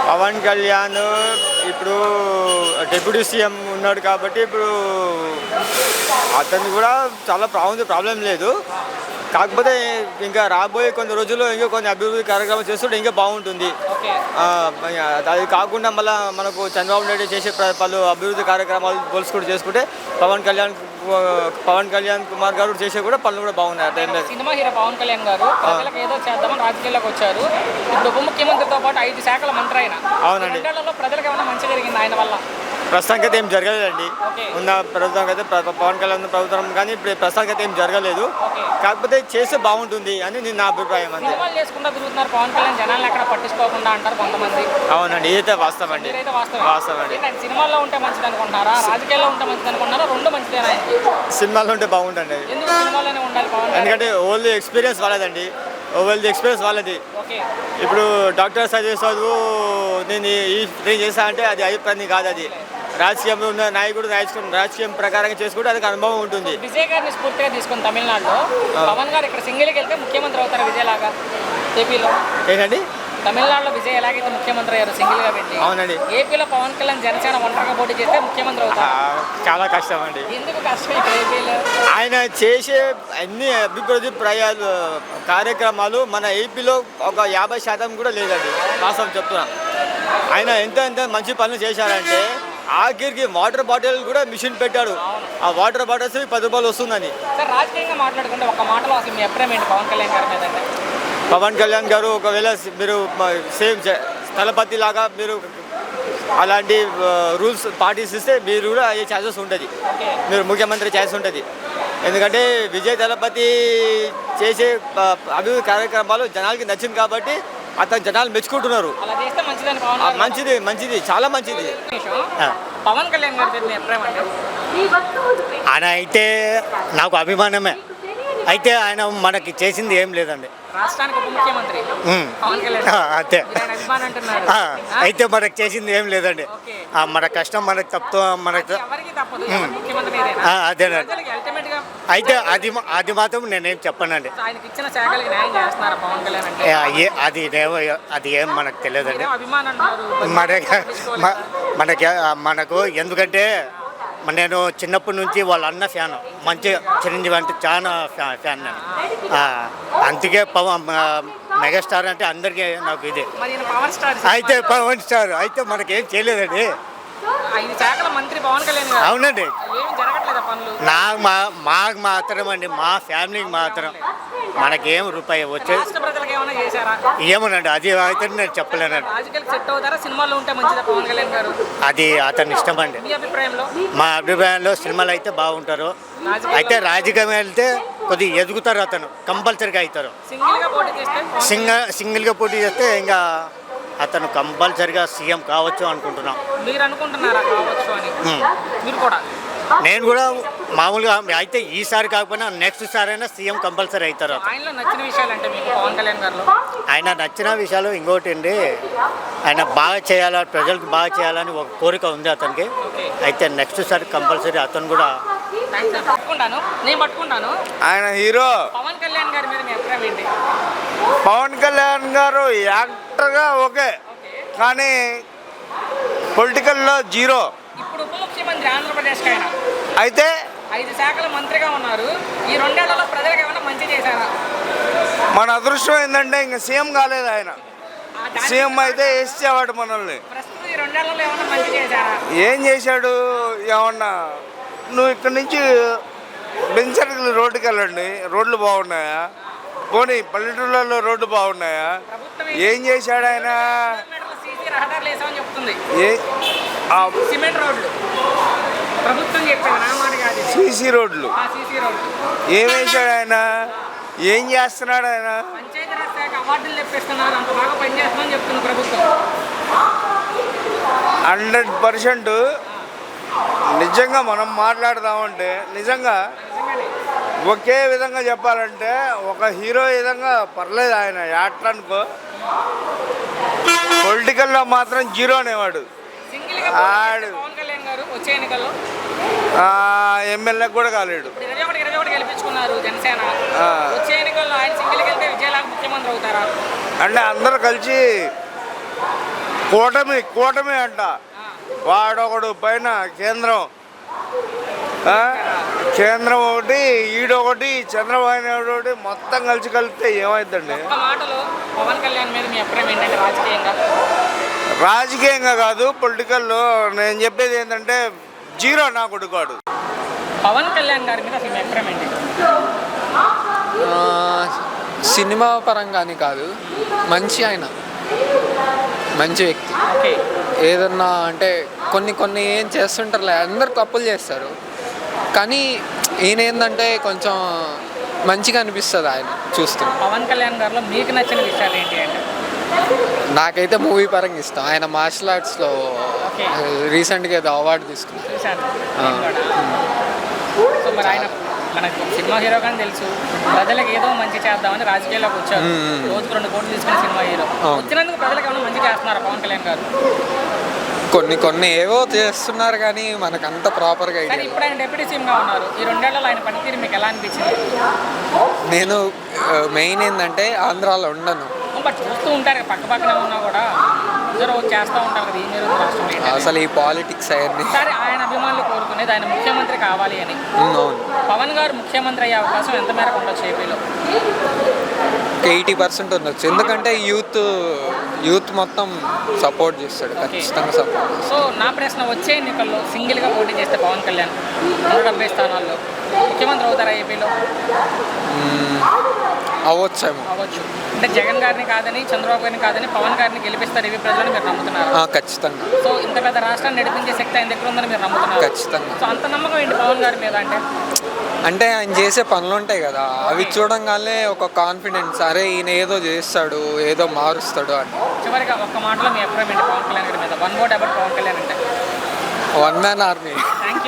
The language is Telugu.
పవన్ కళ్యాణ్ ఇప్పుడు డిప్యూటీ సీఎం ఉన్నాడు కాబట్టి ఇప్పుడు అతను కూడా చాలా ప్రాబ్లం లేదు. కాకపోతే ఇంకా రాబోయే కొన్ని రోజుల్లో ఇంకా కొన్ని అభివృద్ధి కార్యక్రమాలు చేస్తుంటే ఇంకా బాగుంటుంది. అది కాకుండా మళ్ళీ మనకు చంద్రబాబు నాయుడు చేసే పలు అభివృద్ధి కార్యక్రమాలు పోల్చుకుంటూ చేసుకుంటే పవన్ కళ్యాణ్ కుమార్ గారు చేసే కూడా పనులు కూడా బాగున్నాయి. సినిమా హీరో పవన్ కళ్యాణ్ గారు ప్రజలకు ఏదో చేద్దామని రాజకీయాల్లోకి వచ్చారు. ఇప్పుడు ఉప ముఖ్యమంత్రితో పాటు 5 శాఖల మంత్రి అయినా. అవునండి. ప్రజలకు ఏమైనా మంచి జరిగింది ఆయన వల్ల? ప్రస్తుతానికి అయితే ఏం జరగలేదండి. ఉన్న ప్రభుత్వం అయితే పవన్ కళ్యాణ్ ప్రభుత్వం కానీ ఇప్పుడు ప్రస్తుతానికి అయితే ఏం జరగలేదు. కాకపోతే చేస్తే బాగుంటుంది అని నా అభిప్రాయం. అంతే. చేసుకుంటూ తిరుగుతున్నారు పవన్ కళ్యాణ్, జనాలు ఎక్కడ పట్టించుకోకుండా అంటారు కొంతమంది. అవునండి, ఇదైతే వాస్తవం అండి. వాస్తవం అండి. సినిమాల్లో ఉంటే మంచిది అనుకుంటారా, రాజకీయాల్లో ఉంటే మంచిది అనుకుంటారా? రెండు మంచిదేనా? సినిమాల్లో ఉంటే బాగుంటుంది. ఎందుకు సినిమాలోనే ఉండాలి పవన్? ఎందుకంటే ఓల్డ్ ఎక్స్పీరియన్స్ వాళ్ళదండి. ఎక్స్పీరియన్స్ వాళ్ళది. ఇప్పుడు డాక్టర్ చదువు నేను ఈ చేస్తా అంటే అది అభిప్రాయం కాదు. అది రాజకీయంలో ఉన్న నాయకుడు రాజకీయం ప్రకారంగా చేసుకుంటే అది అనుభవం ఉంటుంది. విజయ్ గారిని స్ఫూర్తిగా తీసుకుని తమిళనాడులో పవన్ గారు ఇక్కడ సింగిల్కి వెళ్తే ముఖ్యమంత్రి అవుతారు విజయ్ లాగా. ఏపీలో ఏంటండి తమిళనాడులో విజయ్ ఎలాగైతే ముఖ్యమంత్రి అయ్యారు సింగిల్ గా పెట్టి, అవునండి, ఏపీలో పవన్ కళ్యాణ్ జనసేన ఒంటరిగా పోటీ చేస్తే ముఖ్యమంత్రి అవుతారు. చాలా కష్టం అండి. ఎందుకు కష్టం? ఇక్కడ ఏపీలో ఆయన చేసే అన్ని అభివృద్ధి కార్యక్రమాలు మన ఏపీలో ఒక 50% కూడా లేదండి. వాస్తవం చెప్తున్నా. ఆయన ఎంత మంచి పనులు చేశారంటే ఆఖరికి వాటర్ బాటిల్ కూడా మిషన్ పెట్టాడు. ఆ వాటర్ బాటిల్స్ 10 రూపాయలు వస్తుందని. సార్, రాజకీయంగా మాట్లాడుకుంటే ఒక మాటలో అసలు మీ అభిప్రాయం ఏంటి పవన్ కళ్యాణ్ గారి మీద? పవన్ కళ్యాణ్ గారు ఒకవేళ మీరు సేమ్ స్థలపతి లాగా మీరు అలాంటి రూల్స్ పాటిస్తే మీరు కూడా అయ్యే ఛాన్సెస్ ఉంటుంది. మీరు ముఖ్యమంత్రి ఛాన్స్ ఉంటుంది. ఎందుకంటే విజయ్ దళపతి చేసే అభివృద్ధి కార్యక్రమాలు జనాలకి నచ్చింది కాబట్టి అతను జనాలు మెచ్చుకుంటున్నారు. మంచిది, చాలా మంచిది. పవన్ కళ్యాణ్ గారి ఆయన అయితే నాకు అభిమానమే. అయితే ఆయన మనకి చేసింది ఏం లేదండి. రాష్ట్రానికి ఉప ముఖ్యమంత్రి పవన్ కళ్యాణ్ అంతే. అయితే మనకు చేసింది ఏం లేదండి. మన కష్టం మనకు తప్పు, మనకు అదేనండి. అయితే అది మాత్రం నేనేం చెప్పనండి. అది ఏం మనకు తెలియదండి. మనకు ఎందుకంటే నేను చిన్నప్పటి నుంచి వాళ్ళ అన్న ఫ్యాన్, మంచి చిరంజీవి అంటే చాలా ఫ్యాన్ నేను. అందుకే మెగాస్టార్ అంటే అందరికీ నాకు ఇదే. అయితే పవన్ స్టార్ అయితే మనకేం చేయలేదండి. అవునండి. మాకు మాత్రం అండి, మా ఫ్యామిలీకి మాత్రం మనకేం రూపాయి వచ్చే ఏమోనండి. అది అయితే నేను చెప్పలేనండి. అది అతని ఇష్టం అండి. మా అభిప్రాయంలో సినిమాలు అయితే బాగుంటారు. అయితే రాజకీయం వెళ్తే కొద్దిగా ఎదుగుతారు. అతను కంపల్సరీగా అవుతారు. సింగిల్గా పోటీ చేస్తే ఇంకా అతను కంపల్సరీగా సీఎం కావచ్చు అనుకుంటున్నాం. నేను కూడా మామూలుగా అయితే ఈసారి కాకపోయినా నెక్స్ట్ సారి అయినా సీఎం కంపల్సరీ అవుతారు. ఆయన నచ్చిన విషయాలు ఇంకోటి అండి, ఆయన బాగా చేయాలా, ప్రజలకు బాగా చేయాలని ఒక కోరిక ఉంది అతనికి. అయితే నెక్స్ట్ సారి కంపల్సరీ అతను కూడా. ఆయన హీరో పవన్ కళ్యాణ్ గారి మీద మీ అభిప్రాయం ఏంటి? పవన్ కళ్యాణ్ గారు యాక్టర్గా ఓకే, కానీ పొలిటికల్లో జీరో. ఇప్పుడు ఉప ముఖ్యమంత్రి ఆంధ్రప్రదేశ్ అయితే 5 శాఖల మంత్రిగా ఉన్నారు. ఈ 2 ఏళ్లలో ప్రజలకు ఏమైనా మంచి చేశారా? మన అదృష్టం ఏంటంటే ఇంకా సీఎం కాలేదు. ఆయన సీఎం అయితే వేసేవాడు మనల్ని. ప్రస్తుతం ఈ 2 ఏళ్లలో ఏమైనా మంచి చేశారా? ఏం చేశాడు? ఏమన్నా నువ్వు ఇక్కడ నుంచి బెంచర్కి రోడ్డుకి వెళ్ళండి, రోడ్లు బాగున్నాయా? పోనీ పల్లెటూళ్ళలో రోడ్లు బాగున్నాయా? ఏం చేశాడు ఆయన? సిమెంట్ రోడ్లు ప్రభుత్వం చెప్పేది, సీసీ రోడ్లు ఏం వేశాడు ఆయన? ఏం చేస్తున్నాడు ఆయన? పంచాయతీరాజ్ శాఖ అవార్డులు తెప్పిస్తున్నారు, అంత బాగా పనిచేస్తుందని చెప్తుంది ప్రభుత్వం. 100% నిజంగా మనం మాట్లాడదామంటే నిజంగా ఒకే విధంగా చెప్పాలంటే ఒక హీరో విధంగా పర్లేదు. ఆయన యాక్టర్ అనుకో, పొలిటికల్లో మాత్రం జీరో అనేవాడు. ఆడు ఎమ్మెల్యే కూడా కాలేడు. అంటే అందరూ కలిసి కూటమి అంట. వాడొకడు పైన కేంద్రం ఒకటి, ఈడొకటి, చంద్రబాబు నాయుడు ఒకటి, మొత్తం కలిపితే ఏమైందండి? ఒక్క మాటలో పవన్ కళ్యాణ్ మీద మీ అభిప్రాయం ఏంటంటే రాజకీయంగా కాదు, పొలిటికల్లో నేను చెప్పేది ఏంటంటే జీరో నా కొడుకాడు. పవన్ కళ్యాణ్ గారి మీద అసలు మీ అభిప్రాయం ఏంటి? సినిమా పరంగాని కాదు, ఆయన మంచి వ్యక్తి. ఓకే. ఏదన్నా అంటే కొన్ని ఏం చేస్తుంటారులే, అందరు తప్పులు చేస్తారు, కానీ ఈయన ఏంటంటే కొంచెం మంచిగా అనిపిస్తుంది ఆయన చూస్తూ. పవన్ కళ్యాణ్ గారిలో మీకు నచ్చిన విషయాలు ఏంటి అంటే? నాకైతే మూవీ పరంగా ఇష్టం. ఆయన మార్షల్ ఆర్ట్స్లో రీసెంట్గా ఏదో అవార్డు తీసుకున్నారు. చూశాను. సో మరి ఆయన మనకు సినిమా హీరో కానీ తెలుసు, ప్రజలకు ఏదో మంచి చేద్దామని రాజకీయాల్లోకి వచ్చారు. రోజుకు 2 కోట్లు తీసుకుని సినిమా హీరో వచ్చినందుకు ప్రజలకు ఏమైనా మంచి చేస్తున్నారు పవన్ కళ్యాణ్ గారు? కొన్ని ఏవో చేస్తున్నారు, కానీ మనకు అంత ప్రాపర్గా కానీ ఇప్పుడు ఆయన డిప్యూటీ సీఎంగా ఉన్నారు. ఈ 2 ఏళ్లలో ఆయన పనితీరు మీకు ఎలా అనిపించింది? నేను మెయిన్ ఏంటంటే ఆంధ్రాలో ఉండను, బట్ చూస్తూ ఉంటారు పక్కనే ఉన్నా కూడా అందరూ చేస్తూ ఉంటారు కదా, ఏం జరుగుతుంది రాష్ట్రంలో? అసలు ఈ పాలిటిక్స్ అవన్నీ. సరే, ఆయన అభిమానులు కోరుకునేది ఆయన ముఖ్యమంత్రి కావాలి అని. అవును. పవన్ గారు ముఖ్యమంత్రి అయ్యే అవకాశం ఎంత మేరకు ఉండొచ్చు ఏపీలో? 80% ఉండొచ్చు, ఎందుకంటే యూత్ మొత్తం సపోర్ట్ చేస్తాడు, ఖచ్చితంగా సపోర్ట్. సో నా ప్రశ్న, వచ్చే ఎన్నికల్లో సింగిల్గా పోటీ చేస్తే పవన్ కళ్యాణ్ 170 స్థానాల్లో ముఖ్యమంత్రి అవుతారా ఏపీలో? అవ్వచ్చేమో. అవ్వచ్చు. అంటే జగన్ గారిని కాదని, చంద్రబాబు గారిని కాదని పవన్ గారిని గెలిపిస్తారు ఏపీ ప్రజలను మీరు నమ్ముతున్నారు? ఖచ్చితంగా. సో ఇంత పెద్ద రాష్ట్రాన్ని నడిపించే శక్తి ఆయన దగ్గర ఉందని మీరు నమ్ముతున్నారు? ఖచ్చితంగా. సో అంత నమ్మకం ఏంటి పవన్ గారి మీద? అంటే ఆయన చేసే పనులు ఉంటాయి కదా, అవి చూడంగానే ఒక కాన్ఫిడెన్స్, అరే ఈయన ఏదో చేస్తాడు, ఏదో మారుస్తాడు అని. చివరిగా ఒక్క మాటలో మీ అభిప్రాయం ఏంటి పవన్ కళ్యాణ్ గారి మీద? 1 word about పవన్ కళ్యాణ్ అంటే? One man army. Thank you.